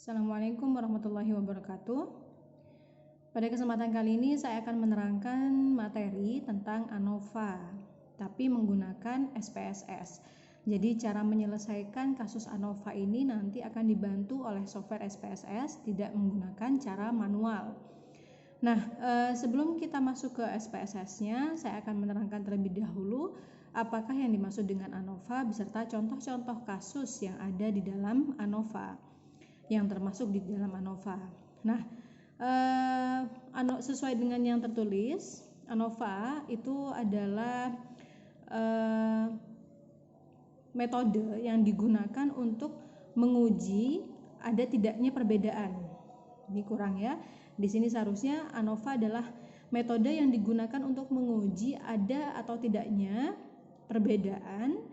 Assalamualaikum warahmatullahi wabarakatuh. Pada kesempatan kali ini saya akan menerangkan materi tentang ANOVA, tapi menggunakan SPSS. Jadi cara menyelesaikan kasus ANOVA ini nanti akan dibantu oleh software SPSS, tidak menggunakan cara manual. Nah, sebelum kita masuk ke SPSS-nya, saya akan menerangkan terlebih dahulu apakah yang dimaksud dengan ANOVA beserta contoh-contoh kasus yang ada di dalam ANOVA, yang termasuk di dalam ANOVA. Nah, sesuai dengan yang tertulis, ANOVA itu adalah metode yang digunakan untuk menguji ada tidaknya perbedaan. Ini kurang ya. Di sini seharusnya ANOVA adalah metode yang digunakan untuk menguji ada atau tidaknya perbedaan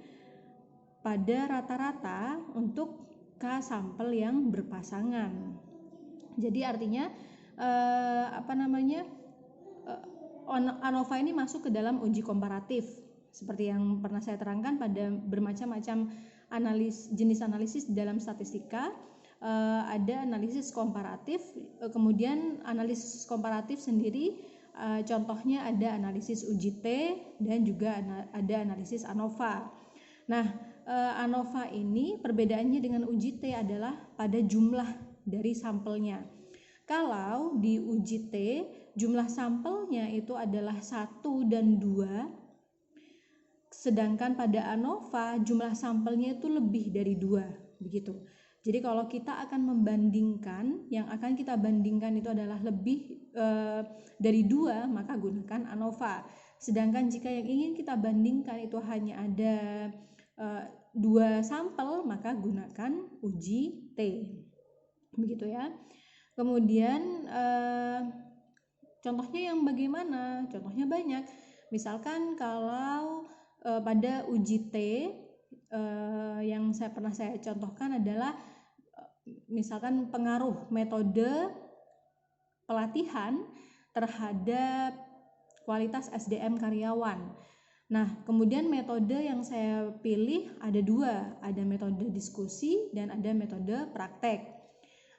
pada rata-rata untuk K sampel yang berpasangan. Jadi artinya ANOVA ini masuk ke dalam uji komparatif seperti yang pernah saya terangkan pada bermacam-macam jenis analisis di dalam statistika. Ada analisis komparatif, kemudian analisis komparatif sendiri contohnya ada analisis uji T dan juga ada analisis ANOVA. Nah, ANOVA ini perbedaannya dengan uji T adalah pada jumlah dari sampelnya. Kalau di uji T jumlah sampelnya itu adalah 1 dan 2, sedangkan pada ANOVA jumlah sampelnya itu lebih dari 2, begitu. Jadi kalau kita akan membandingkan, yang akan kita bandingkan itu adalah lebih dari 2, maka gunakan ANOVA. Sedangkan jika yang ingin kita bandingkan itu hanya ada 2 sampel, maka gunakan uji T, begitu ya. Kemudian contohnya yang bagaimana? Contohnya banyak. Misalkan kalau pada uji T yang pernah saya contohkan adalah misalkan pengaruh metode pelatihan terhadap kualitas SDM karyawan. Nah, kemudian metode yang saya pilih ada 2, ada metode diskusi dan ada metode praktek.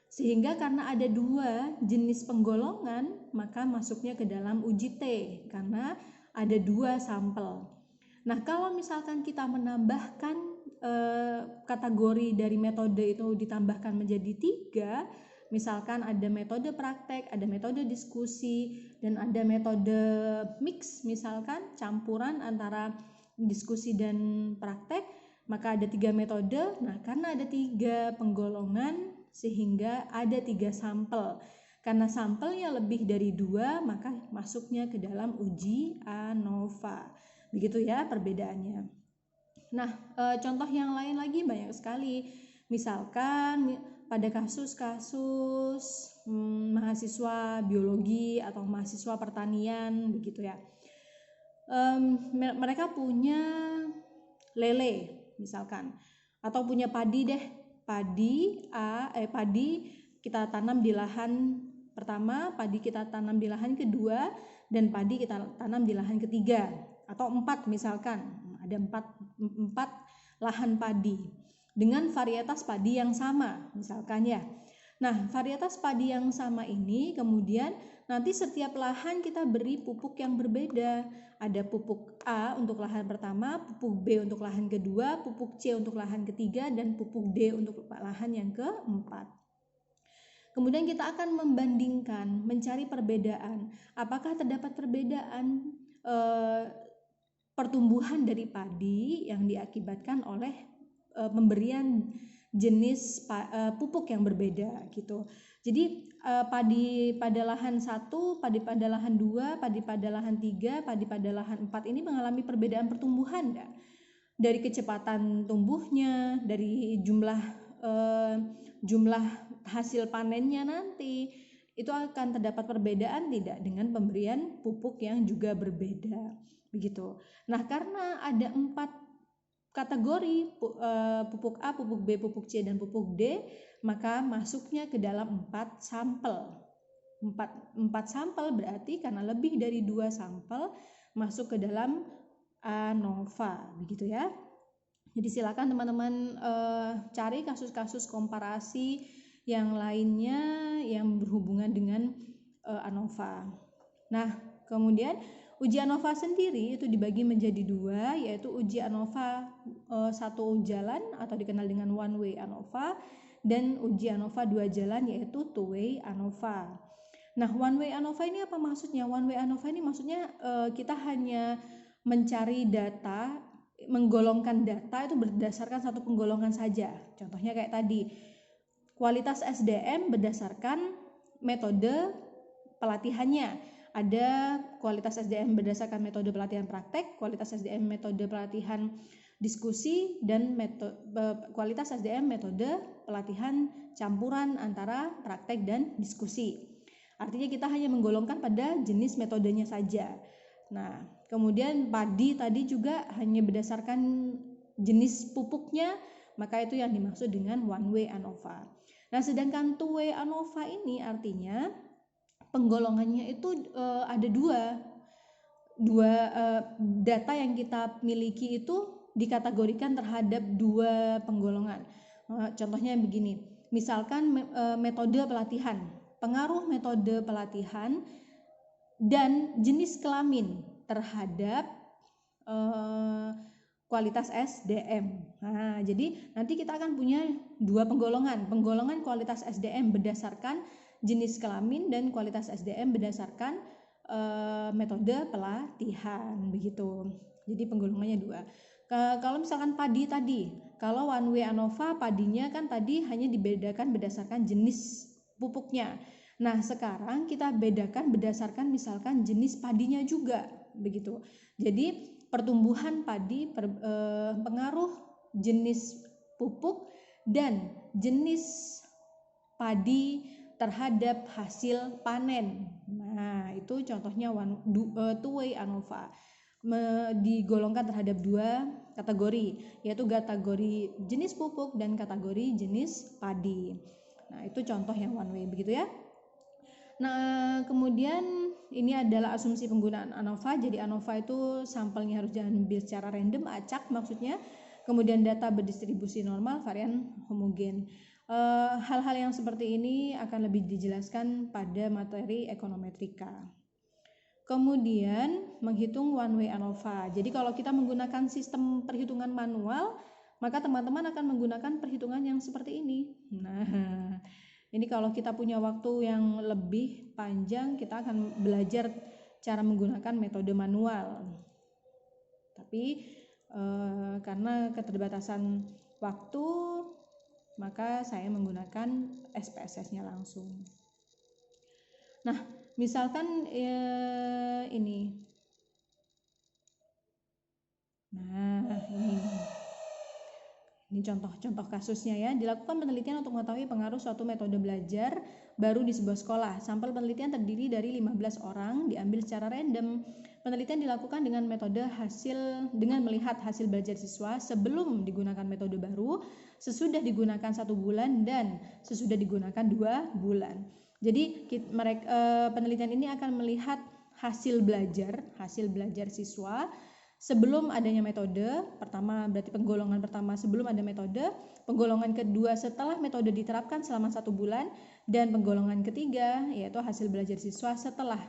Sehingga karena ada 2 jenis penggolongan, maka masuknya ke dalam uji T karena ada 2 sampel. Nah, kalau misalkan kita menambahkan kategori dari metode itu ditambahkan menjadi 3, misalkan ada metode praktek, ada metode diskusi, dan ada metode mix, misalkan campuran antara diskusi dan praktek, maka ada 3 metode. Nah, karena ada 3 penggolongan sehingga ada 3 sampel. Karena sampelnya lebih dari 2, maka masuknya ke dalam uji ANOVA. Begitu ya perbedaannya. Nah, contoh yang lain lagi banyak sekali. Misalkan pada kasus-kasus mahasiswa biologi atau mahasiswa pertanian, begitu ya. Mereka punya lele misalkan, atau punya padi deh. Padi kita tanam di lahan pertama, padi kita tanam di lahan kedua, dan padi kita tanam di lahan ketiga, atau 4 misalkan. Ada 4 lahan padi dengan varietas padi yang sama misalkan ya. Nah, varietas padi yang sama ini kemudian nanti setiap lahan kita beri pupuk yang berbeda. Ada pupuk A untuk lahan pertama, pupuk B untuk lahan kedua, pupuk C untuk lahan ketiga, dan pupuk D untuk lahan yang keempat. Kemudian kita akan membandingkan, mencari perbedaan. Apakah terdapat perbedaan pertumbuhan dari padi yang diakibatkan oleh pemberian jenis pupuk yang berbeda gitu. Jadi padi pada lahan 1, padi pada lahan 2, padi pada lahan 3, padi pada lahan 4 ini mengalami perbedaan pertumbuhan enggak? Dari kecepatan tumbuhnya, dari jumlah hasil panennya nanti, itu akan terdapat perbedaan tidak dengan pemberian pupuk yang juga berbeda, begitu. Nah, karena ada 4 kategori pupuk A, pupuk B, pupuk C, dan pupuk D, maka masuknya ke dalam 4 sampel. 4 sampel berarti karena lebih dari 2 sampel masuk ke dalam ANOVA, begitu ya. Jadi silakan teman-teman cari kasus-kasus komparasi yang lainnya yang berhubungan dengan ANOVA. Nah, kemudian uji ANOVA sendiri itu dibagi menjadi dua, yaitu uji ANOVA satu jalan atau dikenal dengan one way ANOVA, dan uji ANOVA dua jalan yaitu two way ANOVA. Nah, one way ANOVA ini apa maksudnya? One way ANOVA ini maksudnya kita hanya mencari data, menggolongkan data itu berdasarkan satu penggolongan saja. Contohnya kayak tadi, kualitas SDM berdasarkan metode pelatihannya. Ada kualitas SDM berdasarkan metode pelatihan praktek, kualitas SDM metode pelatihan diskusi, dan kualitas SDM metode pelatihan campuran antara praktek dan diskusi. Artinya kita hanya menggolongkan pada jenis metodenya saja. Nah, kemudian padi tadi juga hanya berdasarkan jenis pupuknya, maka itu yang dimaksud dengan one way ANOVA. Nah, sedangkan two way ANOVA ini artinya penggolongannya itu ada dua data yang kita miliki itu dikategorikan terhadap dua penggolongan. Contohnya begini, misalkan metode pelatihan, pengaruh metode pelatihan dan jenis kelamin terhadap kualitas SDM. Nah, jadi nanti kita akan punya dua penggolongan kualitas SDM berdasarkan jenis kelamin dan kualitas SDM berdasarkan metode pelatihan, begitu. Jadi penggolongannya dua. Kalau misalkan padi tadi, kalau one way ANOVA padinya kan tadi hanya dibedakan berdasarkan jenis pupuknya. Nah, sekarang kita bedakan berdasarkan misalkan jenis padinya juga, begitu. Jadi pertumbuhan padi, pengaruh jenis pupuk dan jenis padi terhadap hasil panen. Nah, itu contohnya two way ANOVA. Digolongkan terhadap dua kategori, yaitu kategori jenis pupuk dan kategori jenis padi. Nah, itu contoh yang one way, begitu ya. Nah, kemudian ini adalah asumsi penggunaan ANOVA. Jadi ANOVA itu sampelnya harus diambil secara random, acak maksudnya. Kemudian data berdistribusi normal, varian homogen. Hal-hal yang seperti ini akan lebih dijelaskan pada materi ekonometrika. Kemudian menghitung one way ANOVA. Jadi kalau kita menggunakan sistem perhitungan manual, maka teman-teman akan menggunakan perhitungan yang seperti ini. Nah, ini kalau kita punya waktu yang lebih panjang, kita akan belajar cara menggunakan metode manual. Tapi karena keterbatasan waktu, maka saya menggunakan SPSS-nya langsung. Nah, misalkan ini. Nah, ini contoh-contoh kasusnya ya. Dilakukan penelitian untuk mengetahui pengaruh suatu metode belajar baru di sebuah sekolah. Sampel penelitian terdiri dari 15 orang, diambil secara random. Penelitian dilakukan dengan melihat hasil belajar siswa sebelum digunakan metode baru, sesudah digunakan 1 bulan, dan sesudah digunakan 2 bulan. Jadi penelitian ini akan melihat hasil belajar siswa sebelum adanya metode. Pertama berarti penggolongan pertama sebelum ada metode, penggolongan kedua setelah metode diterapkan selama 1 bulan, dan penggolongan ketiga yaitu hasil belajar siswa setelah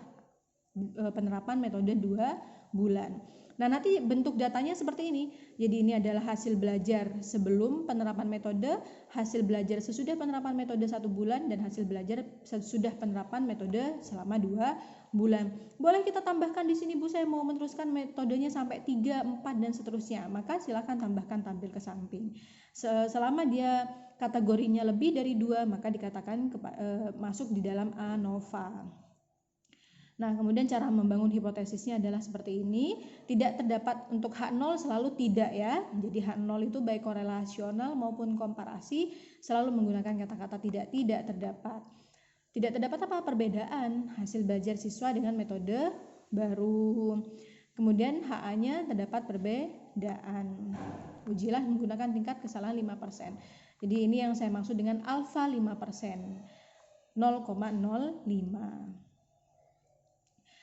penerapan metode 2 bulan. Nah, nanti bentuk datanya seperti ini. Jadi ini adalah hasil belajar sebelum penerapan metode, hasil belajar sesudah penerapan metode 1 bulan, dan hasil belajar sesudah penerapan metode selama 2 bulan. Boleh kita tambahkan di sini, Bu, saya mau meneruskan metodenya sampai 3, 4 dan seterusnya. Maka silakan tambahkan tampil ke samping. Selama dia kategorinya lebih dari 2, maka dikatakan masuk di dalam ANOVA. Nah, kemudian cara membangun hipotesisnya adalah seperti ini. Tidak terdapat untuk H0 selalu tidak ya. Jadi H0 itu baik korelasional maupun komparasi selalu menggunakan kata-kata tidak terdapat. Tidak terdapat apa? Perbedaan hasil belajar siswa dengan metode baru. Kemudian HA-nya terdapat perbedaan. Ujilah menggunakan tingkat kesalahan 5%. Jadi ini yang saya maksud dengan alfa 5%. 0,05.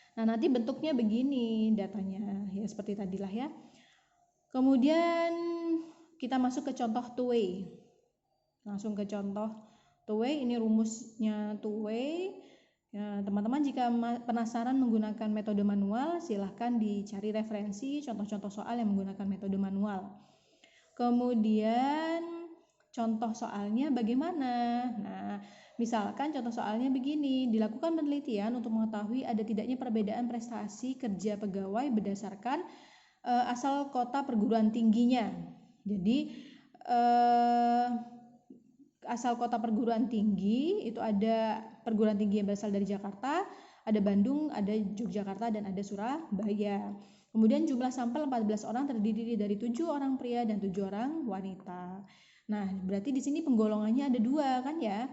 Nah, nanti bentuknya begini datanya, ya seperti tadilah ya. Kemudian kita masuk ke contoh two way. Langsung ke contoh Two-way ini rumusnya two-way. Ya, teman-teman jika penasaran menggunakan metode manual, silahkan dicari referensi contoh-contoh soal yang menggunakan metode manual. Kemudian contoh soalnya bagaimana? Nah, misalkan contoh soalnya begini, dilakukan penelitian untuk mengetahui ada tidaknya perbedaan prestasi kerja pegawai berdasarkan asal kota perguruan tingginya. Jadi asal kota perguruan tinggi itu ada perguruan tinggi yang berasal dari Jakarta, ada Bandung, ada Yogyakarta, dan ada Surabaya. Kemudian jumlah sampel 14 orang terdiri dari 7 orang pria dan 7 orang wanita. Nah, berarti di sini penggolongannya ada 2 kan ya?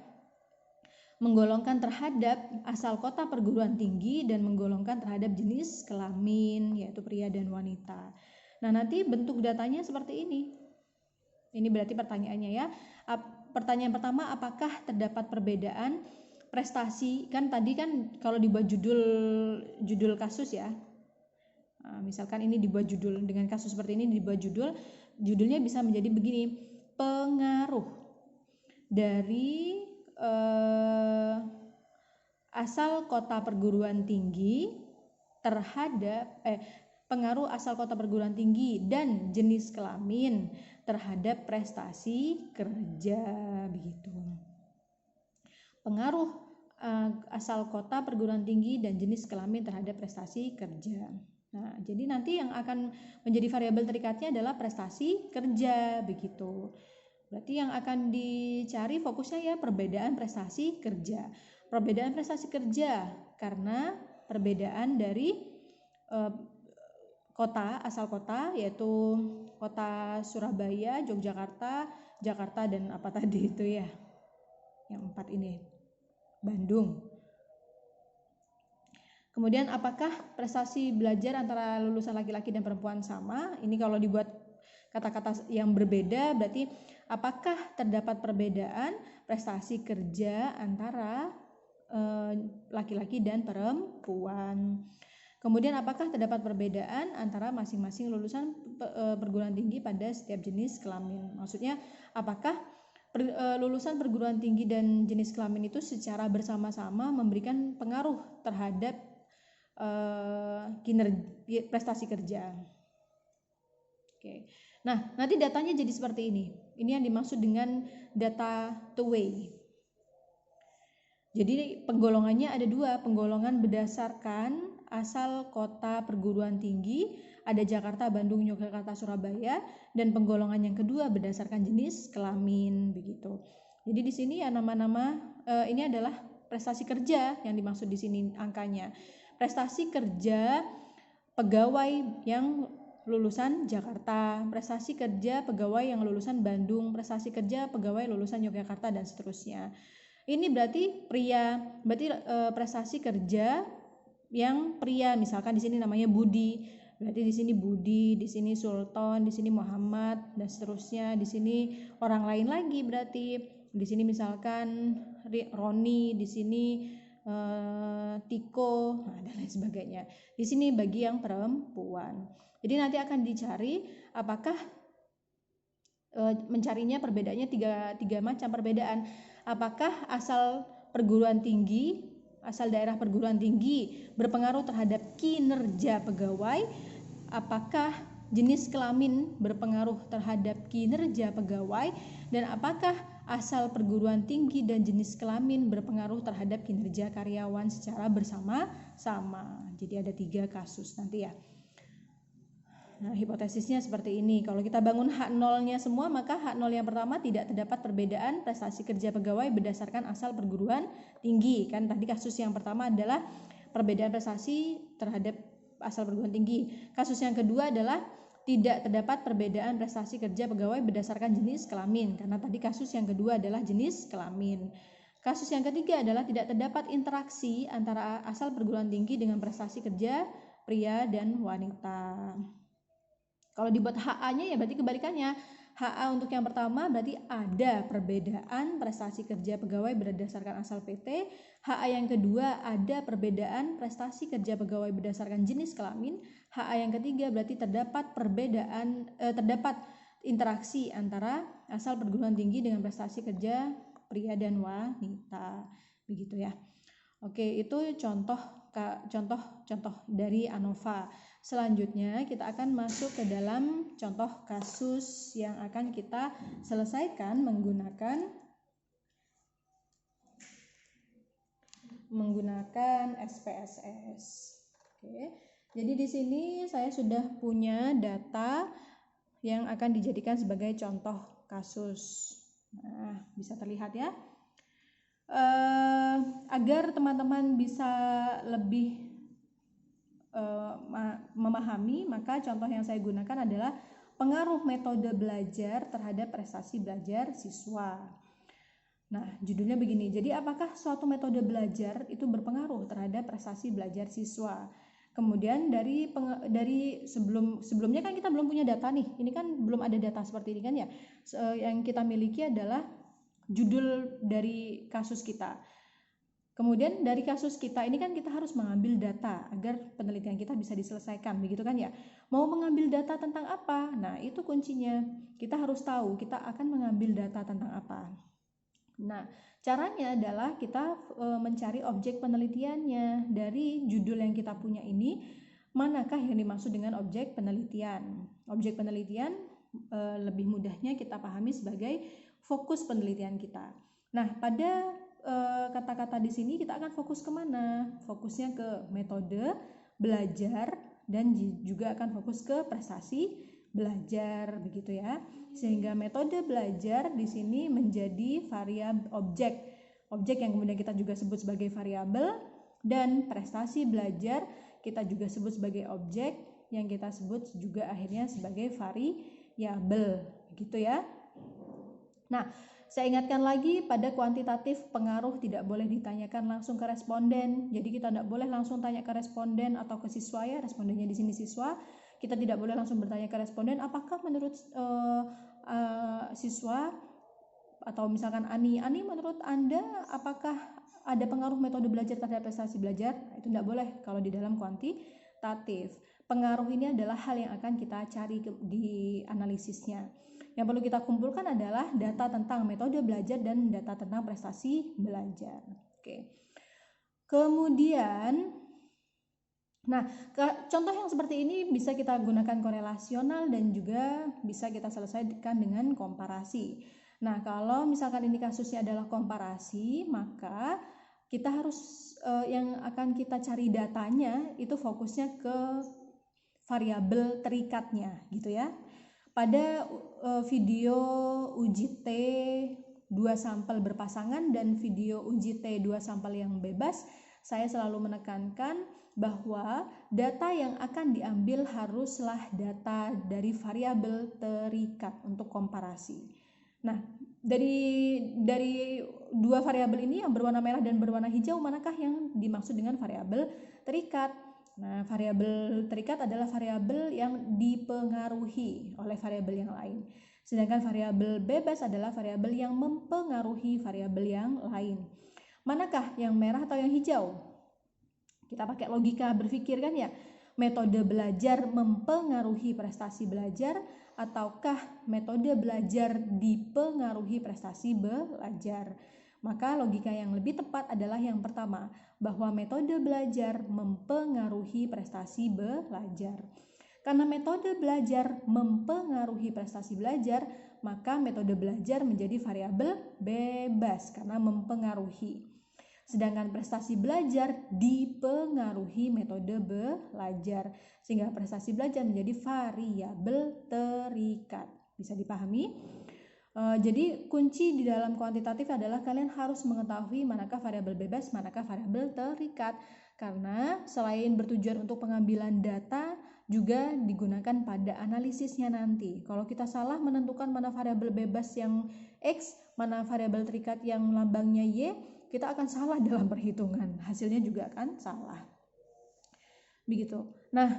Menggolongkan terhadap asal kota perguruan tinggi dan menggolongkan terhadap jenis kelamin, yaitu pria dan wanita. Nah, nanti bentuk datanya seperti ini. Ini berarti pertanyaannya ya. Pertanyaan pertama, apakah terdapat perbedaan prestasi? Kan tadi kan kalau dibuat judul kasus ya. Nah, misalkan ini dibuat judul dengan kasus seperti ini dibuat judulnya bisa menjadi begini. Pengaruh dari asal kota perguruan tinggi terhadap pengaruh asal kota perguruan tinggi dan jenis kelamin terhadap prestasi kerja, begitu. Pengaruh asal kota perguruan tinggi dan jenis kelamin terhadap prestasi kerja. Nah, jadi nanti yang akan menjadi variabel terikatnya adalah prestasi kerja, begitu. Berarti yang akan dicari fokusnya ya perbedaan prestasi kerja. Perbedaan prestasi kerja karena perbedaan dari kota, asal kota, yaitu kota Surabaya, Yogyakarta, Jakarta, dan apa tadi itu ya, yang 4 ini, Bandung. Kemudian apakah prestasi belajar antara lulusan laki-laki dan perempuan sama? Ini kalau dibuat kata-kata yang berbeda berarti apakah terdapat perbedaan prestasi kerja antara laki-laki dan perempuan? Kemudian apakah terdapat perbedaan antara masing-masing lulusan perguruan tinggi pada setiap jenis kelamin? Maksudnya apakah lulusan perguruan tinggi dan jenis kelamin itu secara bersama-sama memberikan pengaruh terhadap kinerja prestasi kerja? Oke. Nah, nanti datanya jadi seperti ini. Ini yang dimaksud dengan data two-way. Jadi penggolongannya ada 2, penggolongan berdasarkan asal kota perguruan tinggi, ada Jakarta, Bandung, Yogyakarta, Surabaya, dan penggolongan yang kedua berdasarkan jenis kelamin, begitu. Jadi di sini ya nama-nama ini adalah prestasi kerja yang dimaksud di sini angkanya. Prestasi kerja pegawai yang lulusan Jakarta, prestasi kerja pegawai yang lulusan Bandung, prestasi kerja pegawai lulusan Yogyakarta, dan seterusnya. Ini berarti pria, berarti prestasi kerja yang pria, misalkan di sini namanya Budi, berarti di sini Budi, di sini Sultan, di sini Muhammad, dan seterusnya. Di sini orang lain lagi berarti di sini misalkan Roni, di sini Tiko, nah, dan lain sebagainya. Di sini bagi yang perempuan. Jadi nanti akan dicari apakah mencarinya perbedaannya tiga macam perbedaan. Apakah asal perguruan tinggi, asal daerah perguruan tinggi berpengaruh terhadap kinerja pegawai? Apakah jenis kelamin berpengaruh terhadap kinerja pegawai? Dan apakah asal perguruan tinggi dan jenis kelamin berpengaruh terhadap kinerja karyawan secara bersama-sama? Jadi ada 3 kasus nanti ya. Nah, hipotesisnya seperti ini. Kalau kita bangun H0-nya semua, maka H0 yang pertama tidak terdapat perbedaan prestasi kerja pegawai berdasarkan asal perguruan tinggi. Kan tadi kasus yang pertama adalah perbedaan prestasi terhadap asal perguruan tinggi. Kasus yang kedua adalah tidak terdapat perbedaan prestasi kerja pegawai berdasarkan jenis kelamin. Karena tadi kasus yang kedua adalah jenis kelamin. Kasus yang ketiga adalah tidak terdapat interaksi antara asal perguruan tinggi dengan prestasi kerja pria dan wanita. Kalau dibuat HA-nya ya berarti kebalikannya. HA untuk yang pertama berarti ada perbedaan prestasi kerja pegawai berdasarkan asal PT. HA yang kedua ada perbedaan prestasi kerja pegawai berdasarkan jenis kelamin. HA yang ketiga berarti terdapat terdapat interaksi antara asal perguruan tinggi dengan prestasi kerja pria dan wanita, begitu ya. Oke, itu contoh dari ANOVA. Selanjutnya kita akan masuk ke dalam contoh kasus yang akan kita selesaikan menggunakan SPSS. Oke. Jadi di sini saya sudah punya data yang akan dijadikan sebagai contoh kasus. Nah, bisa terlihat ya. Agar teman-teman bisa lebih memahami, maka contoh yang saya gunakan adalah pengaruh metode belajar terhadap prestasi belajar siswa. Nah, judulnya begini. Jadi apakah suatu metode belajar itu berpengaruh terhadap prestasi belajar siswa? Kemudian dari sebelumnya kan kita belum punya data nih. Ini kan belum ada data seperti ini kan ya. Yang kita miliki adalah judul dari kasus kita. Kemudian dari kasus kita ini kan kita harus mengambil data agar penelitian kita bisa diselesaikan, begitu kan ya. Mau mengambil data tentang apa? Nah, itu kuncinya. Kita harus tahu kita akan mengambil data tentang apa. Nah, caranya adalah kita mencari objek penelitiannya. Dari judul yang kita punya ini, manakah yang dimaksud dengan objek penelitian? Objek penelitian lebih mudahnya kita pahami sebagai fokus penelitian kita. Nah, pada kata-kata di sini kita akan fokus kemana? Fokusnya ke metode belajar dan juga akan fokus ke prestasi belajar, begitu ya. Sehingga metode belajar di sini menjadi variabel objek yang kemudian kita juga sebut sebagai variabel, dan prestasi belajar kita juga sebut sebagai objek yang kita sebut juga akhirnya sebagai variabel, begitu ya. Nah, saya ingatkan lagi, pada kuantitatif pengaruh tidak boleh ditanyakan langsung ke responden. Jadi kita tidak boleh langsung tanya ke responden atau ke siswa ya, respondennya di sini siswa. Kita tidak boleh langsung bertanya ke responden, apakah menurut siswa atau misalkan Ani menurut Anda apakah ada pengaruh metode belajar terhadap prestasi belajar? Itu tidak boleh kalau di dalam kuantitatif. Pengaruh ini adalah hal yang akan kita cari di analisisnya. Yang perlu kita kumpulkan adalah data tentang metode belajar dan data tentang prestasi belajar. Oke. Kemudian, contoh yang seperti ini bisa kita gunakan korelasional dan juga bisa kita selesaikan dengan komparasi. Nah, kalau misalkan ini kasusnya adalah komparasi, maka kita harus yang akan kita cari datanya itu fokusnya ke variabel terikatnya, gitu ya. Pada video uji T 2 sampel berpasangan dan video uji T 2 sampel yang bebas, saya selalu menekankan bahwa data yang akan diambil haruslah data dari variabel terikat untuk komparasi. Nah, dari dua variabel ini yang berwarna merah dan berwarna hijau, manakah yang dimaksud dengan variabel terikat? Nah, variabel terikat adalah variabel yang dipengaruhi oleh variabel yang lain. Sedangkan variabel bebas adalah variabel yang mempengaruhi variabel yang lain. Manakah yang merah atau yang hijau? Kita pakai logika berpikir kan ya. Metode belajar mempengaruhi prestasi belajar ataukah metode belajar dipengaruhi prestasi belajar? Maka logika yang lebih tepat adalah yang pertama, bahwa metode belajar mempengaruhi prestasi belajar. Karena metode belajar mempengaruhi prestasi belajar, maka metode belajar menjadi variabel bebas karena mempengaruhi. Sedangkan prestasi belajar dipengaruhi metode belajar, sehingga prestasi belajar menjadi variabel terikat. Bisa dipahami? Jadi kunci di dalam kuantitatif adalah kalian harus mengetahui manakah variabel bebas, manakah variabel terikat. Karena selain bertujuan untuk pengambilan data, juga digunakan pada analisisnya nanti. Kalau kita salah menentukan mana variabel bebas yang X, mana variabel terikat yang lambangnya Y, kita akan salah dalam perhitungan. Hasilnya juga akan salah. Begitu. Nah,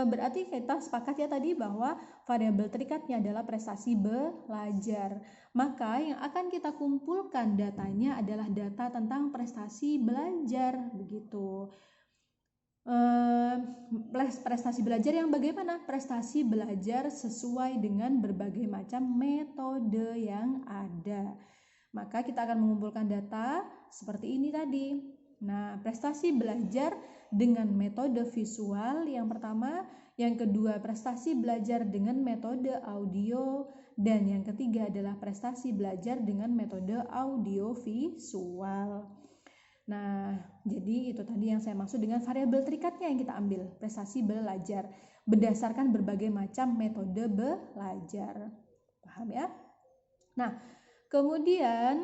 berarti kita sepakat ya tadi bahwa variabel terikatnya adalah prestasi belajar. Maka yang akan kita kumpulkan datanya adalah data tentang prestasi belajar, begitu. Prestasi belajar yang bagaimana? Prestasi belajar sesuai dengan berbagai macam metode yang ada. maka kita akan mengumpulkan data seperti ini tadi. Nah, prestasi belajar dengan metode visual yang pertama, yang kedua prestasi belajar dengan metode audio, dan yang ketiga adalah prestasi belajar dengan metode audio visual. Nah, jadi itu tadi yang saya maksud dengan variabel terikatnya yang kita ambil, prestasi belajar berdasarkan berbagai macam metode belajar. Paham ya? Nah, kemudian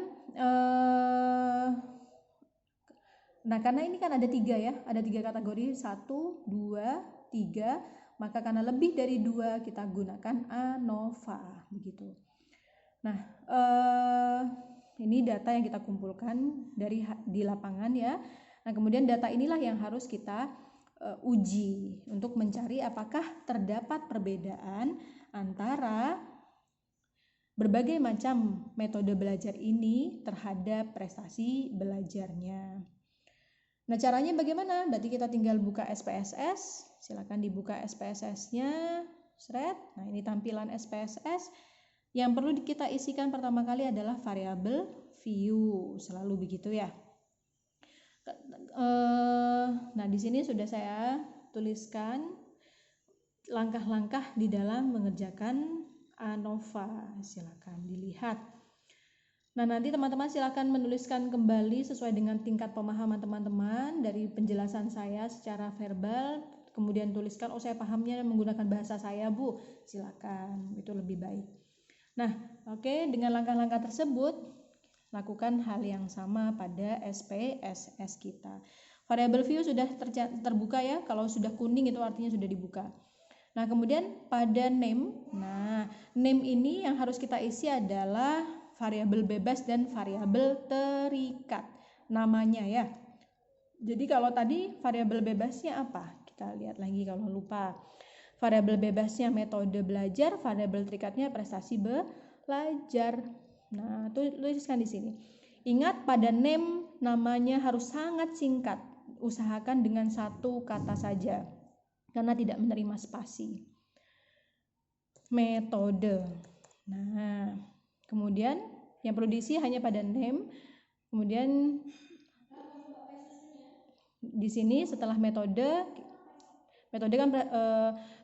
nah karena ini kan ada 3 ya, ada 3 kategori, 1, 2, 3, maka karena lebih dari 2 kita gunakan ANOVA begitu. Nah, ini data yang kita kumpulkan di lapangan ya. Nah, kemudian data inilah yang harus kita uji untuk mencari apakah terdapat perbedaan antara berbagai macam metode belajar ini terhadap prestasi belajarnya. Nah, caranya bagaimana? Berarti kita tinggal buka SPSS. Silakan dibuka SPSS-nya. Nah, ini tampilan SPSS. Yang perlu kita isikan pertama kali adalah variabel view, selalu begitu ya. Nah, di sini sudah saya tuliskan langkah-langkah di dalam mengerjakan ANOVA. Silakan dilihat. Nah, nanti teman-teman silakan menuliskan kembali sesuai dengan tingkat pemahaman teman-teman dari penjelasan saya secara verbal. Kemudian tuliskan, oh saya pahamnya menggunakan bahasa saya, Bu. Silakan, itu lebih baik. Nah, oke, dengan langkah-langkah tersebut lakukan hal yang sama pada SPSS kita. Variabel view sudah terbuka ya, kalau sudah kuning itu artinya sudah dibuka. Nah, kemudian pada name. Nah, name ini yang harus kita isi adalah variabel bebas dan variabel terikat namanya ya. Jadi kalau tadi variabel bebasnya apa? Kita lihat lagi kalau lupa. Variabel bebasnya metode belajar, variabel terikatnya prestasi belajar. Nah, tuliskan di sini. Ingat pada name namanya harus sangat singkat. Usahakan dengan 1 kata saja karena tidak menerima spasi. Metode. Nah, kemudian yang perlu diisi hanya pada name. Kemudian di sini setelah metode kan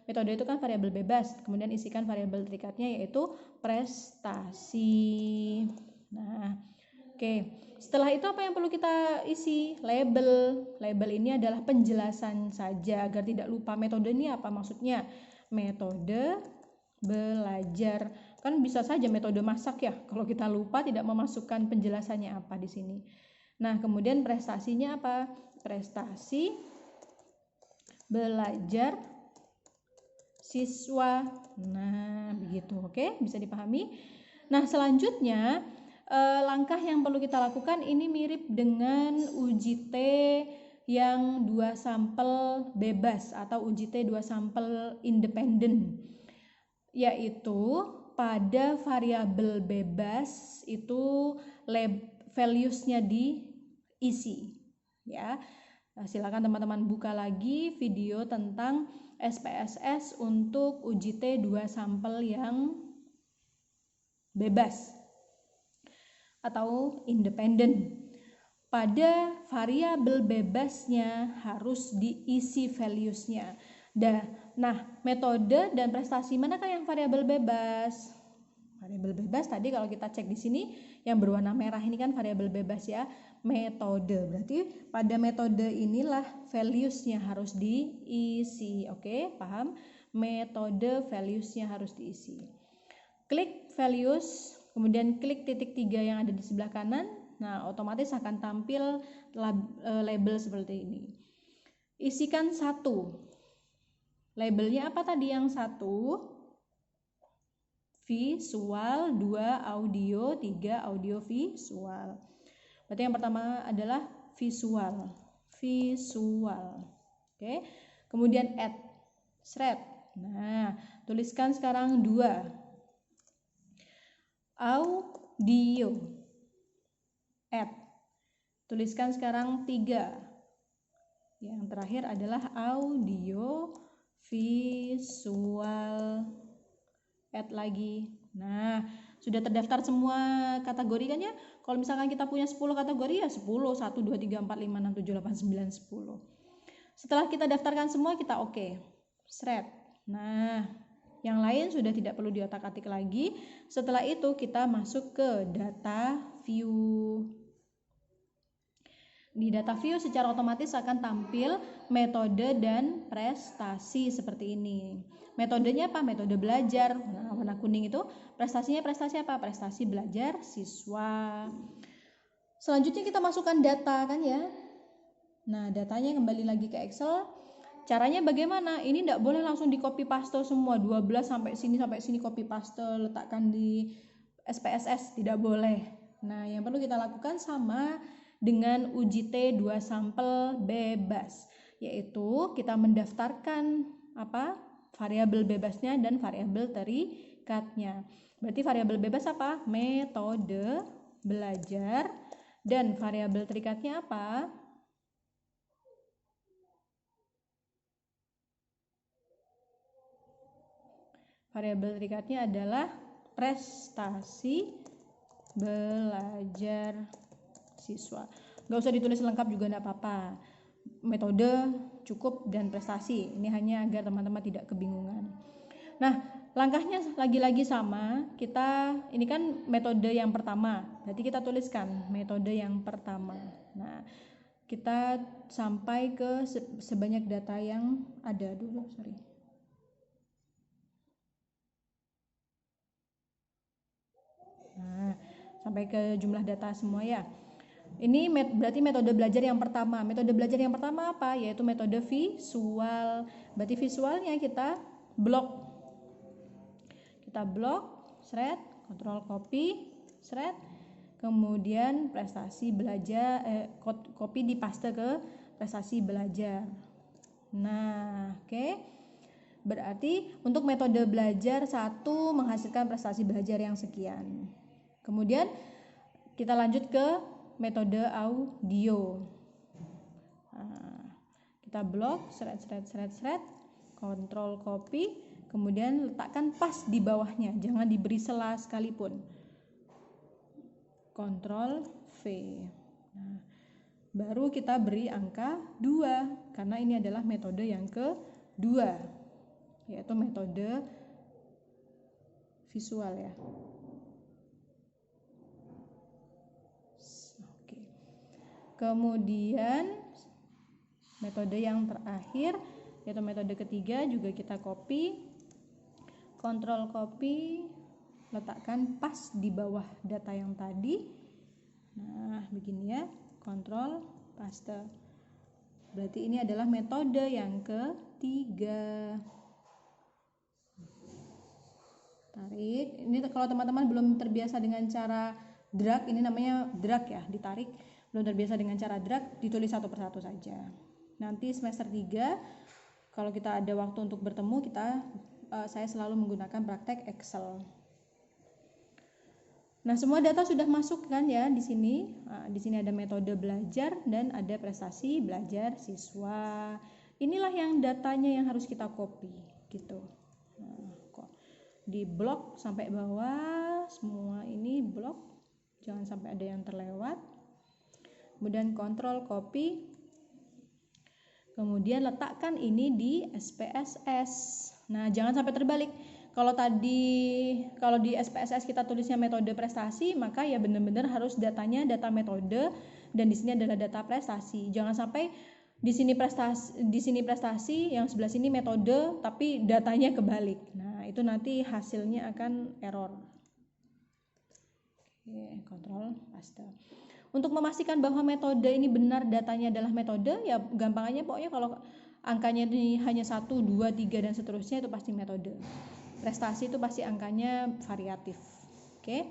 metode itu kan variabel bebas. Kemudian isikan variabel terikatnya yaitu prestasi. Nah, oke. Setelah itu apa yang perlu kita isi? Label. Label ini adalah penjelasan saja agar tidak lupa metode ini apa maksudnya. Metode belajar. Kan bisa saja metode masak ya. Kalau kita lupa tidak memasukkan penjelasannya apa di sini. Nah, kemudian prestasinya apa? Prestasi belajar siswa. Nah, begitu. Oke, bisa dipahami. Nah, selanjutnya langkah yang perlu kita lakukan ini mirip dengan uji T yang 2 sampel bebas atau uji T 2 sampel independen, yaitu pada variabel bebas itu values-nya diisi ya. Nah, silakan teman-teman buka lagi video tentang SPSS untuk uji T 2 sampel yang bebas atau independen. Pada variabel bebasnya harus diisi values-nya. Nah, metode dan prestasi manakah yang variabel bebas? Variabel bebas tadi kalau kita cek di sini yang berwarna merah ini kan variabel bebas ya. Metode. Berarti pada metode inilah values-nya harus diisi. Oke, paham? Metode values-nya harus diisi. Klik values, kemudian klik titik 3 yang ada di sebelah kanan. Nah, otomatis akan tampil label seperti ini. Isikan 1. Labelnya apa tadi yang 1? Visual, 2 audio, 3 audio visual. Berarti yang pertama adalah visual. Oke. Kemudian add, shred. Nah, tuliskan sekarang 2. Audio, add. Tuliskan sekarang 3. Yang terakhir adalah audio visual, add lagi. Nah, Sudah terdaftar semua kategori kan ya? Kalau misalkan kita punya 10 kategori ya 10, 1, 2, 3, 4, 5, 6, 7, 8, 9, 10. Setelah kita daftarkan semua kita oke. Seret. Nah, yang lain sudah tidak perlu diotak-atik lagi. Setelah itu kita masuk ke data view. Di data view secara otomatis akan tampil metode dan prestasi seperti ini. Metodenya apa? Metode belajar. Nah, warna kuning itu prestasinya prestasi apa? Prestasi belajar siswa. Selanjutnya kita masukkan data kan ya. Nah, datanya kembali lagi ke Excel. Caranya bagaimana? Ini tidak boleh langsung di copy paste semua 12 sampai sini copy paste letakkan di SPSS, tidak boleh. Nah, yang perlu kita lakukan sama dengan uji T 2 sampel bebas, yaitu kita mendaftarkan variabel bebasnya dan variabel terikatnya. Berarti variabel bebas apa? Metode belajar, dan variabel terikatnya apa? Variabel terikatnya adalah prestasi belajar siswa. Gak usah ditulis lengkap juga tidak apa-apa. Metode cukup dan prestasi. Ini hanya agar teman-teman tidak kebingungan. Nah, langkahnya lagi-lagi sama. Ini kan metode yang pertama. Berarti kita tuliskan metode yang pertama. Nah, kita sampai ke sebanyak data yang ada dulu, Nah, sampai ke jumlah data semua ya. Ini berarti metode belajar yang pertama. Metode belajar yang pertama apa? Yaitu metode visual. Berarti visualnya kita blok. Kita blok, seret, kontrol copy, seret. Kemudian prestasi belajar, copy di paste ke prestasi belajar. Nah, oke. Berarti untuk metode belajar 1 menghasilkan prestasi belajar yang sekian. Kemudian kita lanjut ke metode audio. Nah, kita blok, seret, kontrol copy, kemudian letakkan pas di bawahnya, jangan diberi sela sekalipun. Kontrol V. Nah, baru kita beri angka 2 karena ini adalah metode yang kedua, yaitu metode visual ya. Kemudian metode yang terakhir yaitu metode ketiga juga kita copy, kontrol copy, letakkan pas di bawah data yang tadi. Nah, begini ya, kontrol paste. Berarti ini adalah metode yang ketiga. Tarik. Ini kalau teman-teman belum terbiasa dengan cara drag, ini namanya drag ya, ditarik. Belum terbiasa dengan cara drag, ditulis satu persatu saja. Nanti semester 3 kalau kita ada waktu untuk bertemu, saya selalu menggunakan praktek Excel. Nah, semua data sudah masuk kan ya di sini. Nah, di sini ada metode belajar dan ada prestasi belajar siswa. Inilah yang datanya yang harus kita copy gitu. Nah, di blok sampai bawah, semua ini blok. Jangan sampai ada yang terlewat. Kemudian kontrol copy, kemudian letakkan ini di SPSS. Nah, jangan sampai terbalik. Kalau di SPSS kita tulisnya metode prestasi, maka ya benar-benar harus datanya data metode dan di sini adalah data prestasi. Jangan sampai di sini prestasi, yang sebelah sini metode, tapi datanya kebalik. Nah, itu nanti hasilnya akan error. Oke, kontrol paste. Untuk memastikan bahwa metode ini benar datanya adalah metode, ya gampangnya pokoknya kalau angkanya ini hanya 1, 2, 3 dan seterusnya itu pasti metode. Prestasi itu pasti angkanya variatif. Oke.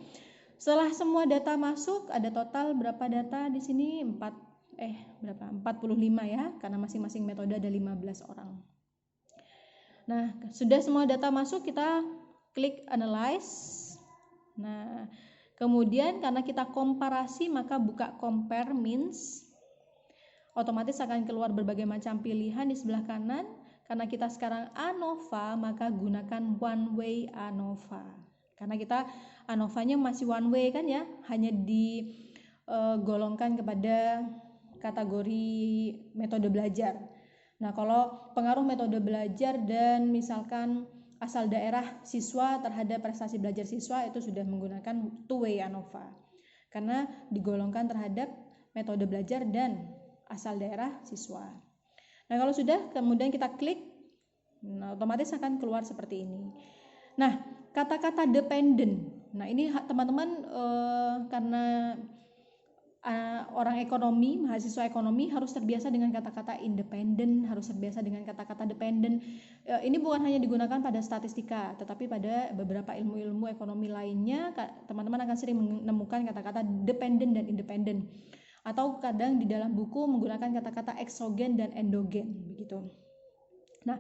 Setelah semua data masuk, ada total berapa data di sini? 45 ya, karena masing-masing metode ada 15 orang. Nah, sudah semua data masuk, kita klik analyze. Nah, kemudian karena kita komparasi, maka buka compare means. Otomatis akan keluar berbagai macam pilihan di sebelah kanan. Karena kita sekarang ANOVA, maka gunakan one way ANOVA. Karena kita ANOVA-nya masih one way kan ya, hanya digolongkan kepada kategori metode belajar. Nah, kalau pengaruh metode belajar dan misalkan asal daerah siswa terhadap prestasi belajar siswa itu sudah menggunakan two way ANOVA. Karena digolongkan terhadap metode belajar dan asal daerah siswa. Nah, kalau sudah kemudian kita klik, nah, otomatis akan keluar seperti ini. Nah, kata-kata dependent. Nah, ini teman-teman karena orang ekonomi, mahasiswa ekonomi harus terbiasa dengan kata-kata independen, harus terbiasa dengan kata-kata dependent. Ini bukan hanya digunakan pada statistika, tetapi pada beberapa ilmu-ilmu ekonomi lainnya, teman-teman akan sering menemukan kata-kata dependent dan independent. Atau kadang di dalam buku menggunakan kata-kata eksogen dan endogen, begitu. Nah,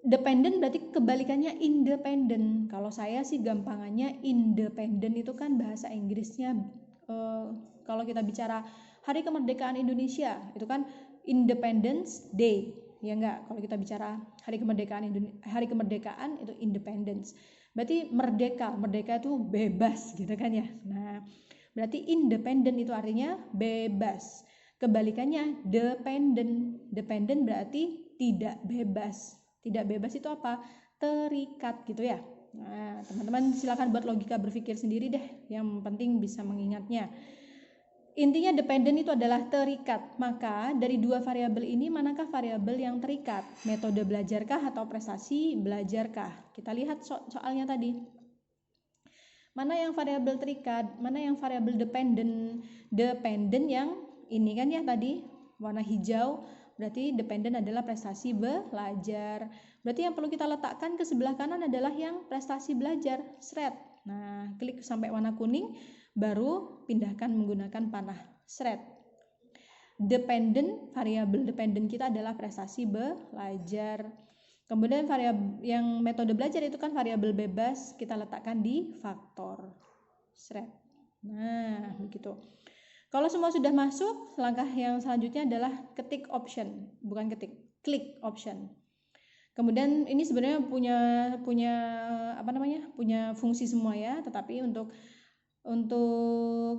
dependent berarti kebalikannya independent. Kalau saya sih gampangannya independent itu kan bahasa Inggrisnya. Kalau kita bicara Hari Kemerdekaan Indonesia itu kan Independence Day, ya enggak? Kalau kita bicara Hari Kemerdekaan itu Independence. Berarti merdeka itu bebas gitu kan ya. Nah, berarti independent itu artinya bebas. Kebalikannya dependent berarti tidak bebas. Tidak bebas itu apa? Terikat gitu ya. Nah, teman-teman silakan buat logika berpikir sendiri deh. Yang penting bisa mengingatnya. Intinya dependen itu adalah terikat. Maka dari dua variabel ini manakah variabel yang terikat? Metode belajarkah atau prestasi belajarkah? Kita lihat soalnya tadi. Mana yang variabel terikat? Mana yang variabel dependen? Dependen yang ini kan ya tadi warna hijau. Berarti dependen adalah prestasi belajar. Berarti yang perlu kita letakkan ke sebelah kanan adalah yang prestasi belajar. Shred. Nah, klik sampai warna kuning. Baru pindahkan menggunakan panah shred. Variabel dependent kita adalah prestasi belajar. Kemudian variabel yang metode belajar itu kan variabel bebas, kita letakkan di faktor shred. Nah, begitu. Kalau semua sudah masuk, langkah yang selanjutnya adalah klik option. Kemudian ini sebenarnya punya fungsi semua ya, tetapi untuk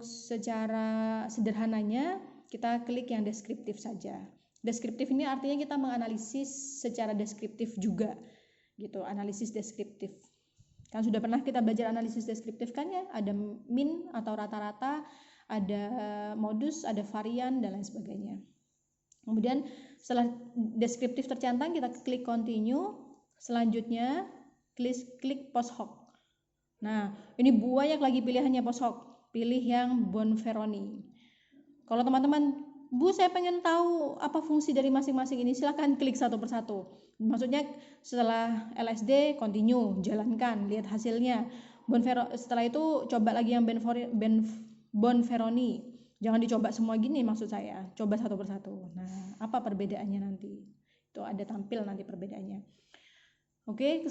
secara sederhananya kita klik yang deskriptif saja. Deskriptif ini artinya kita menganalisis secara deskriptif juga gitu, analisis deskriptif. Kan sudah pernah kita belajar analisis deskriptif kan ya, ada min atau rata-rata, ada modus, ada varian dan lain sebagainya. Kemudian setelah deskriptif tercantang kita klik continue, selanjutnya klik post hoc. Nah, ini banyak lagi pilihannya post hoc. Pilih yang Bonferroni. Kalau teman-teman, Bu saya pengen tahu apa fungsi dari masing-masing ini, silakan klik satu persatu. Maksudnya setelah LSD continue, jalankan, lihat hasilnya. Setelah itu coba lagi yang Bonferroni. Jangan dicoba semua gini maksud saya. Coba satu persatu. Nah, apa perbedaannya nanti? Itu ada tampil nanti perbedaannya. Oke,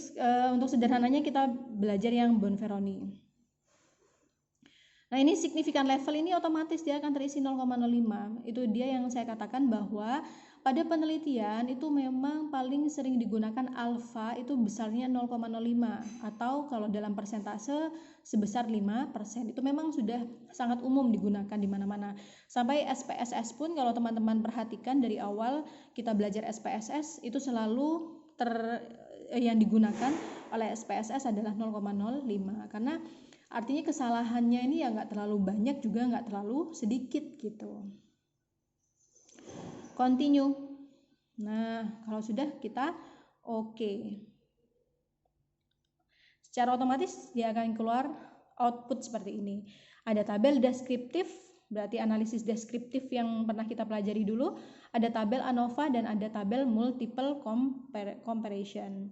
untuk sederhananya kita belajar yang Bonferroni. Nah, ini signifikan level ini otomatis dia akan terisi 0,05. Itu dia yang saya katakan bahwa pada penelitian itu memang paling sering digunakan alfa itu besarnya 0,05 atau kalau dalam persentase sebesar 5%. Itu memang sudah sangat umum digunakan di mana-mana. Sampai SPSS pun kalau teman-teman perhatikan dari awal kita belajar SPSS itu selalu yang digunakan oleh SPSS adalah 0,05 karena artinya kesalahannya ini ya nggak terlalu banyak juga nggak terlalu sedikit gitu. Continue. Nah, kalau sudah kita oke. Secara otomatis dia akan keluar output seperti ini. Ada tabel deskriptif, berarti analisis deskriptif yang pernah kita pelajari dulu. Ada tabel ANOVA dan ada tabel multiple comparison.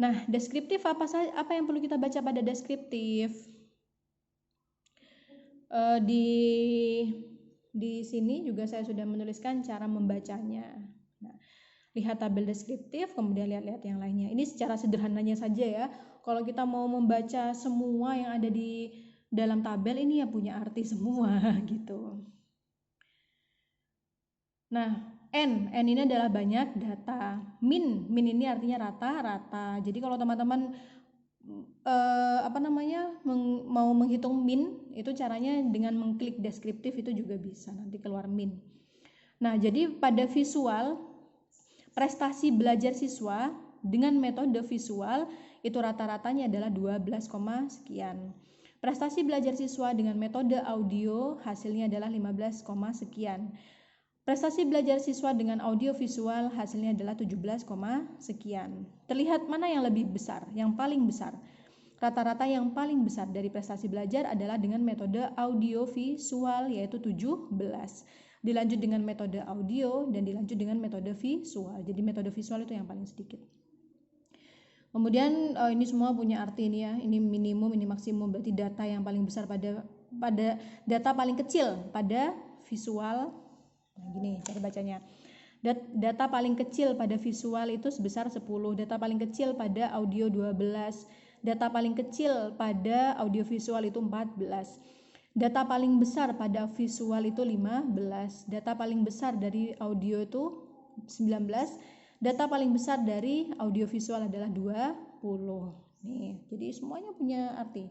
Nah, deskriptif apa yang perlu kita baca pada deskriptif? Di sini juga saya sudah menuliskan cara membacanya. Nah, lihat tabel deskriptif, kemudian lihat-lihat yang lainnya. Ini secara sederhananya saja ya. Kalau kita mau membaca semua yang ada di dalam tabel ini ya punya arti semua gitu. Nah, N ini adalah banyak data. Min ini artinya rata-rata. Jadi kalau teman-teman mau menghitung min, itu caranya dengan mengklik deskriptif, itu juga bisa, nanti keluar min. Nah, jadi pada visual, prestasi belajar siswa dengan metode visual itu rata-ratanya adalah 12, sekian. Prestasi belajar siswa dengan metode audio hasilnya adalah 15, sekian. Prestasi belajar siswa dengan audio visual hasilnya adalah 17, sekian. Terlihat mana yang lebih besar, yang paling besar? Rata-rata yang paling besar dari prestasi belajar adalah dengan metode audio visual, yaitu 17. Dilanjut dengan metode audio dan dilanjut dengan metode visual. Jadi metode visual itu yang paling sedikit. Kemudian ini semua punya arti ini ya. Ini minimum, ini maksimum, berarti data yang paling besar pada data paling kecil pada visual. Nah, gini cara bacanya. Data paling kecil pada visual itu sebesar 10, data paling kecil pada audio 12, data paling kecil pada audiovisual itu 14, data paling besar pada visual itu 15, data paling besar dari audio itu 19, data paling besar dari audiovisual adalah 20. Nih, jadi semuanya punya arti.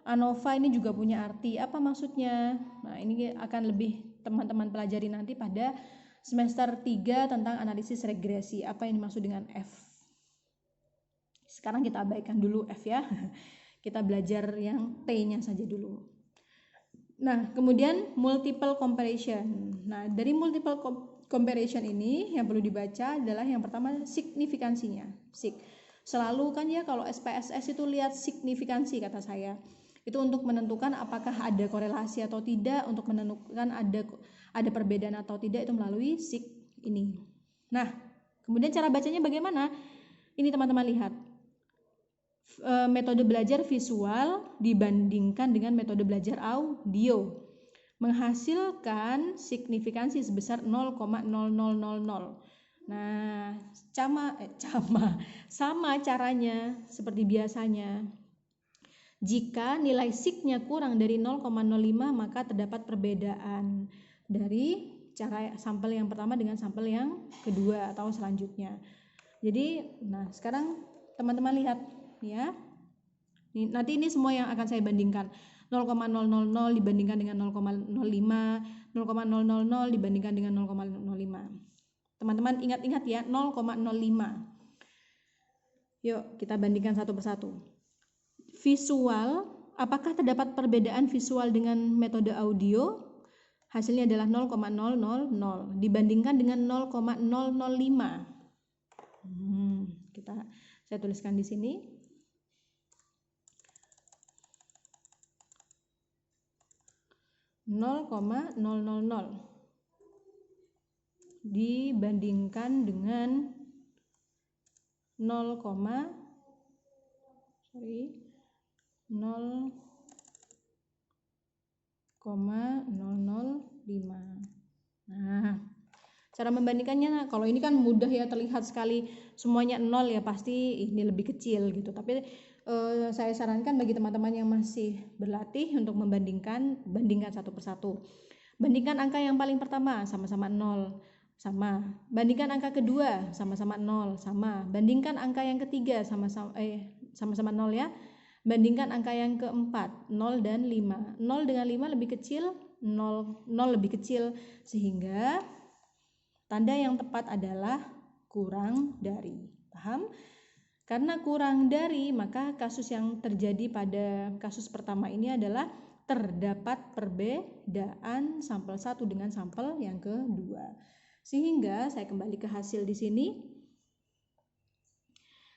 ANOVA ini juga punya arti. Apa maksudnya? Nah, ini akan lebih teman-teman pelajari nanti pada semester 3 tentang analisis regresi. Apa yang dimaksud dengan F? Sekarang kita abaikan dulu F ya. Kita belajar yang T-nya saja dulu. Nah, kemudian multiple comparison. Nah, dari multiple comparison ini yang perlu dibaca adalah yang pertama signifikansinya. Selalu kan ya kalau SPSS itu lihat signifikansi kata saya. Itu untuk menentukan apakah ada korelasi atau tidak, untuk menentukan ada perbedaan atau tidak, itu melalui sig ini. Nah, kemudian cara bacanya bagaimana? Ini teman-teman lihat. Metode belajar visual dibandingkan dengan metode belajar audio menghasilkan signifikansi sebesar 0,0000. Nah, sama caranya seperti biasanya. Jika nilai sig-nya kurang dari 0,05 maka terdapat perbedaan dari cara sampel yang pertama dengan sampel yang kedua atau selanjutnya. Jadi, nah sekarang teman-teman lihat ya. Nanti ini semua yang akan saya bandingkan. 0,000 dibandingkan dengan 0,05, 0,000 dibandingkan dengan 0,05. Teman-teman ingat-ingat ya, 0,05. Yuk kita bandingkan satu persatu. Visual, apakah terdapat perbedaan visual dengan metode audio? Hasilnya adalah 0,000 dibandingkan dengan 0,005. Saya tuliskan di sini. dibandingkan dengan 0,005. Nah, cara membandingkannya, kalau ini kan mudah ya, terlihat sekali semuanya 0 ya, pasti ini lebih kecil gitu. Tapi saya sarankan bagi teman-teman yang masih berlatih untuk bandingkan satu persatu. Bandingkan angka yang paling pertama sama-sama 0, sama. Bandingkan angka kedua sama-sama 0, sama. Bandingkan angka yang ketiga sama-sama 0 ya. Bandingkan angka yang keempat, 0 dan 5. 0 dengan 5 lebih kecil, 0 lebih kecil, sehingga tanda yang tepat adalah kurang dari. Paham? Karena kurang dari, maka kasus yang terjadi pada kasus pertama ini adalah terdapat perbedaan sampel 1 dengan sampel yang kedua. Sehingga saya kembali ke hasil di sini.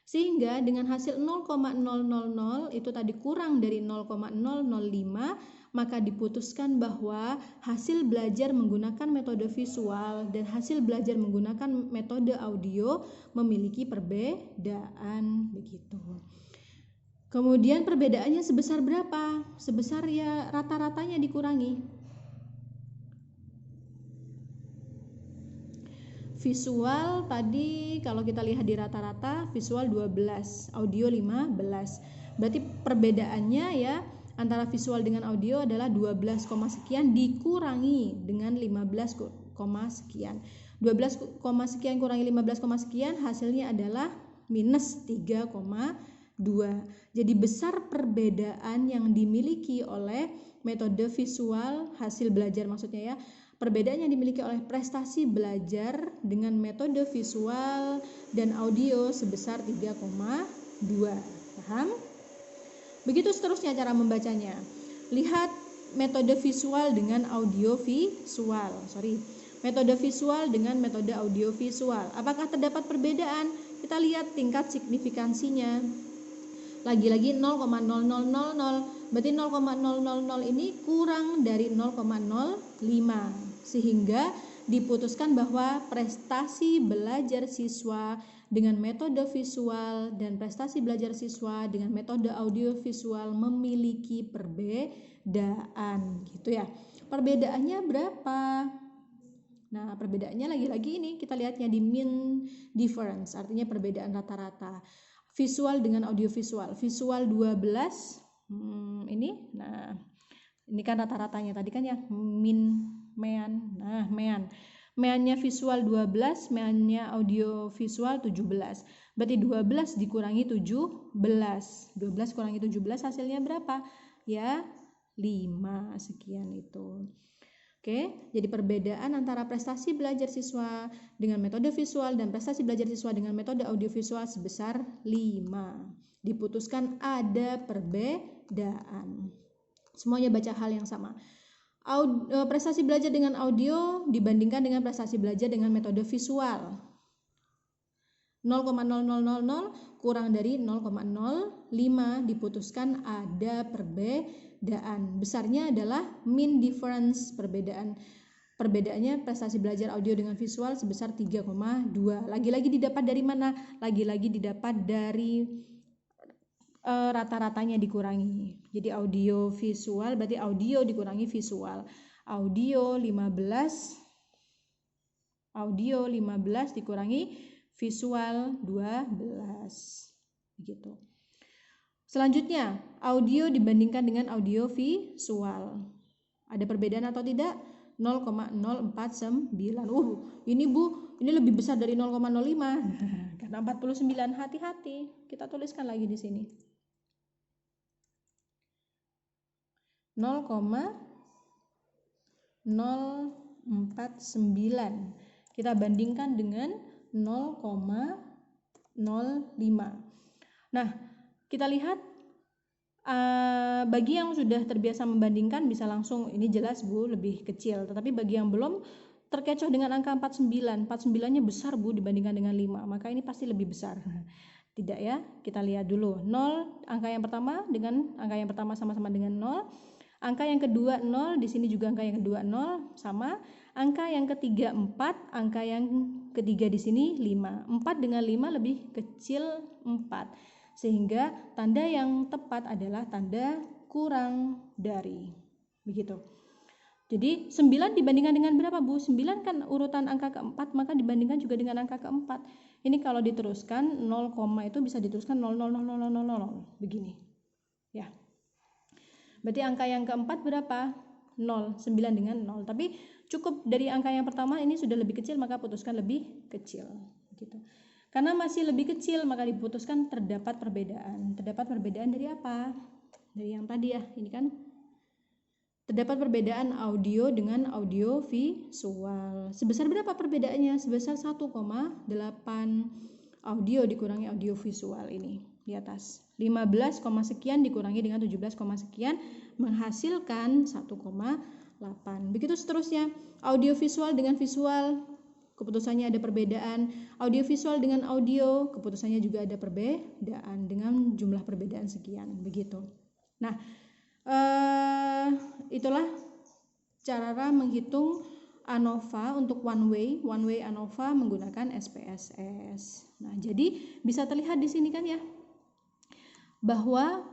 Sehingga dengan hasil 0,000 itu tadi kurang dari 0,005, maka diputuskan bahwa hasil belajar menggunakan metode visual dan hasil belajar menggunakan metode audio memiliki perbedaan begitu. Kemudian perbedaannya sebesar berapa? Sebesar ya rata-ratanya dikurangi. Visual tadi kalau kita lihat di rata-rata visual 12, audio 15. Berarti perbedaannya ya antara visual dengan audio adalah 12, sekian dikurangi dengan 15, sekian. 12, sekian kurangi 15, sekian hasilnya adalah minus 3, Jadi besar perbedaan yang dimiliki oleh metode visual hasil belajar maksudnya ya. Perbedaan yang dimiliki oleh prestasi belajar dengan metode visual dan audio sebesar 3,2. Paham? Begitu seterusnya cara membacanya. Lihat metode visual dengan audio visual. Metode visual dengan metode audio visual. Apakah terdapat perbedaan? Kita lihat tingkat signifikansinya. Lagi-lagi 0,0000. Berarti 0,000 ini kurang dari 0,05. Sehingga diputuskan bahwa prestasi belajar siswa dengan metode visual dan prestasi belajar siswa dengan metode audio visual memiliki perbedaan gitu ya. Perbedaannya berapa? Nah, perbedaannya lagi-lagi ini kita lihatnya di mean difference, artinya perbedaan rata-rata. Visual dengan audio visual. Visual 12 ini. Nah, ini kan rata-ratanya tadi kan ya mean. Nah, meannya visual 12, meannya audio visual 17. Berarti 12 dikurangi 17. 12 kurangi 17 hasilnya berapa? Ya, 5 sekian itu. Oke, jadi perbedaan antara prestasi belajar siswa dengan metode visual dan prestasi belajar siswa dengan metode audiovisual sebesar 5. Diputuskan ada perbedaan. Semuanya baca hal yang sama. Prestasi belajar dengan audio dibandingkan dengan prestasi belajar dengan metode visual. 0,0000 kurang dari 0,05 diputuskan ada perbedaan. Besarnya adalah mean difference, perbedaannya prestasi belajar audio dengan visual sebesar 3,2. Lagi-lagi didapat dari mana? Lagi-lagi didapat dari rata-ratanya dikurangi. Jadi audio visual berarti audio dikurangi visual. Audio 15 dikurangi visual 12. Begitu. Selanjutnya, audio dibandingkan dengan audio visual. Ada perbedaan atau tidak? 0,049. Ini Bu, ini lebih besar dari 0,05. Karena 49. Hati-hati. Kita tuliskan lagi di sini. 0,049. Kita bandingkan dengan 0,05. Nah, kita lihat bagi yang sudah terbiasa membandingkan bisa langsung ini jelas Bu lebih kecil, tetapi bagi yang belum terkecoh dengan angka 49, 49-nya besar Bu dibandingkan dengan 5, maka ini pasti lebih besar. Tidak ya, kita lihat dulu 0, angka yang pertama dengan angka yang pertama sama-sama dengan 0, angka yang kedua 0, di sini juga angka yang kedua 0 sama, angka yang ketiga 4, angka yang ketiga di sini 5. 4 dengan 5 lebih kecil 4. Sehingga tanda yang tepat adalah tanda kurang dari. Begitu. Jadi 9 dibandingkan dengan berapa Bu? 9 kan urutan angka keempat, maka dibandingkan juga dengan angka keempat. Ini kalau diteruskan 0, itu bisa diteruskan 0,00000 begini. Ya. Berarti angka yang keempat berapa? 0, 9 dengan 0. Tapi cukup dari angka yang pertama ini sudah lebih kecil, maka putuskan lebih kecil. Begitu. Karena masih lebih kecil, maka diputuskan terdapat perbedaan. Terdapat perbedaan dari apa? Dari yang tadi ya, ini kan. Terdapat perbedaan audio dengan audio visual. Sebesar berapa perbedaannya? Sebesar 1,8. Audio dikurangi audio visual ini di atas. 15, sekian dikurangi dengan 17, sekian menghasilkan 1,8. Begitu seterusnya. Audio visual dengan visual, keputusannya ada perbedaan. Audio visual dengan audio, keputusannya juga ada perbedaan dengan jumlah perbedaan sekian. Begitu. Nah, itulah cara menghitung ANOVA untuk one way ANOVA menggunakan SPSS. Nah, jadi bisa terlihat di sini kan ya, bahwa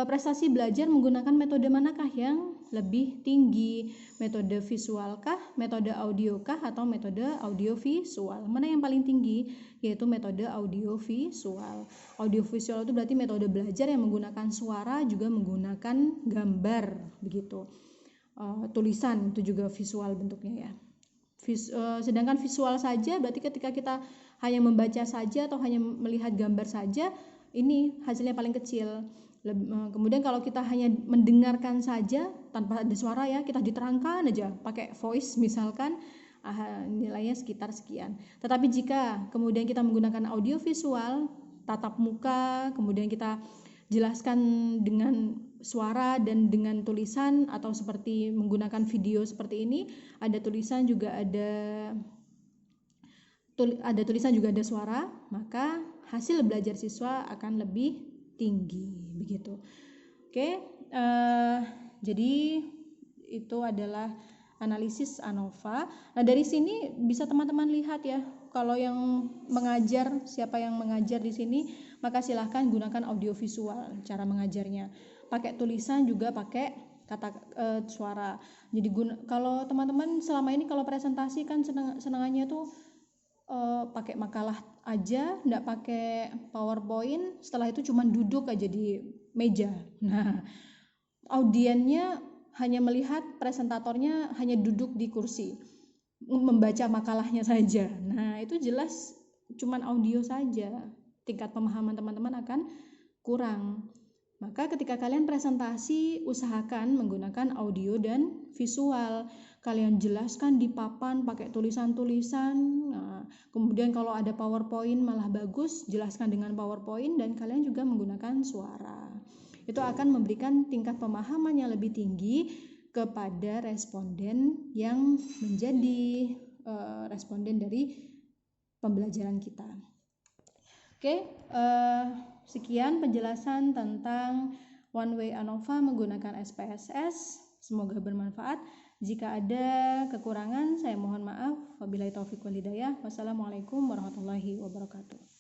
prestasi belajar menggunakan metode manakah yang lebih tinggi, metode visual kah, metode audio kah, atau metode audio visual? Mana yang paling tinggi? Yaitu metode audio visual. Audio visual itu berarti metode belajar yang menggunakan suara juga menggunakan gambar, begitu. Tulisan itu juga visual bentuknya ya. Sedangkan visual saja berarti ketika kita hanya membaca saja atau hanya melihat gambar saja, ini hasilnya paling kecil. Kemudian kalau kita hanya mendengarkan saja tanpa ada suara ya, kita diterangkan aja pakai voice misalkan, nilainya sekitar sekian. Tetapi jika kemudian kita menggunakan audio visual, tatap muka, kemudian kita jelaskan dengan suara dan dengan tulisan, atau seperti menggunakan video seperti ini, ada tulisan juga ada tulisan juga ada suara, maka hasil belajar siswa akan lebih tinggi begitu. Oke, jadi itu adalah analisis ANOVA. Nah, dari sini bisa teman-teman lihat ya, kalau yang mengajar, siapa yang mengajar di sini, maka silahkan gunakan audiovisual cara mengajarnya. Pakai tulisan juga pakai kata suara. Jadi kalau teman-teman selama ini kalau presentasi kan senangannya tuh pakai makalah aja, nggak pakai PowerPoint, setelah itu cuma duduk aja di meja. Nah, audiennya hanya melihat presentatornya hanya duduk di kursi, membaca makalahnya saja. Nah, itu jelas cuma audio saja, tingkat pemahaman teman-teman akan kurang. Maka ketika kalian presentasi, usahakan menggunakan audio dan visual. Kalian jelaskan di papan pakai tulisan-tulisan. Nah, kemudian kalau ada PowerPoint malah bagus, jelaskan dengan PowerPoint, dan kalian juga menggunakan suara. Itu akan memberikan tingkat pemahaman yang lebih tinggi kepada responden yang menjadi responden dari pembelajaran kita. Oke, sekian penjelasan tentang One Way ANOVA menggunakan SPSS. Semoga bermanfaat. Jika ada kekurangan, saya mohon maaf. Wabillahi taufiq wal hidayah. Wassalamualaikum warahmatullahi wabarakatuh.